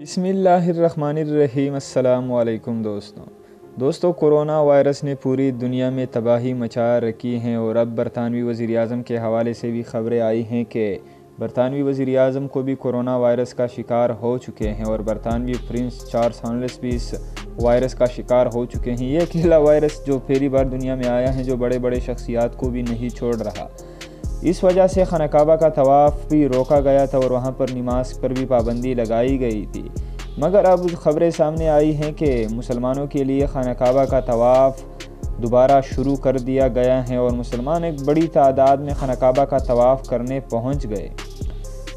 بسم اللہ الرحمن الرحیم۔ السلام علیکم دوستوں کورونا وائرس نے پوری دنیا میں تباہی مچا رکھی ہیں اور اب برطانوی وزیر اعظم کے حوالے سے بھی خبریں آئی ہیں کہ برطانوی وزیر اعظم کو بھی کورونا وائرس کا شکار ہو چکے ہیں اور برطانوی پرنس چارلس بھی اس وائرس کا شکار ہو چکے ہیں۔ یہ اکیلا وائرس جو پہلی بار دنیا میں آیا ہے جو بڑے بڑے شخصیات کو بھی نہیں چھوڑ رہا۔ اس وجہ سے خانہ کعبہ کا طواف بھی روکا گیا تھا اور وہاں پر نماز پر بھی پابندی لگائی گئی تھی، مگر اب خبریں سامنے آئی ہیں کہ مسلمانوں کے لیے خانہ کعبہ کا طواف دوبارہ شروع کر دیا گیا ہے اور مسلمان ایک بڑی تعداد میں خانہ کعبہ کا طواف کرنے پہنچ گئے۔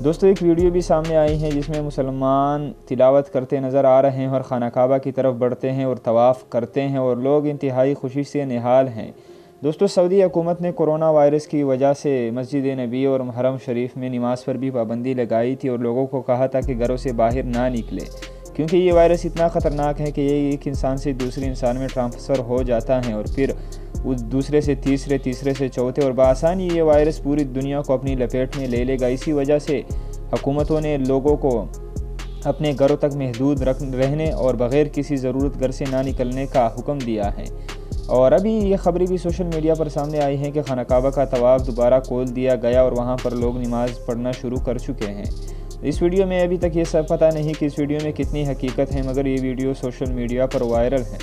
دوستوں ایک ویڈیو بھی سامنے آئی ہے جس میں مسلمان تلاوت کرتے نظر آ رہے ہیں اور خانہ کعبہ کی طرف بڑھتے ہیں اور طواف کرتے ہیں اور لوگ انتہائی خوشی سے نہال ہیں۔ دوستو سعودی حکومت نے کورونا وائرس کی وجہ سے مسجد نبی اور حرم شریف میں نماز پر بھی پابندی لگائی تھی اور لوگوں کو کہا تھا کہ گھروں سے باہر نہ نکلے، کیونکہ یہ وائرس اتنا خطرناک ہے کہ یہ ایک انسان سے دوسرے انسان میں ٹرانسفر ہو جاتا ہے اور پھر دوسرے سے تیسرے سے چوتھے اور بآسانی یہ وائرس پوری دنیا کو اپنی لپیٹ میں لے لے گا۔ اسی وجہ سے حکومتوں نے لوگوں کو اپنے گھروں تک محدود رہنے اور بغیر کسی ضرورت گھر سے نہ نکلنے کا حکم دیا ہے۔ اور ابھی یہ خبریں بھی سوشل میڈیا پر سامنے آئی ہیں کہ خانہ کعبہ کا طواف دوبارہ کھول دیا گیا اور وہاں پر لوگ نماز پڑھنا شروع کر چکے ہیں۔ اس ویڈیو میں ابھی تک یہ سب پتہ نہیں کہ اس ویڈیو میں کتنی حقیقت ہے، مگر یہ ویڈیو سوشل میڈیا پر وائرل ہے۔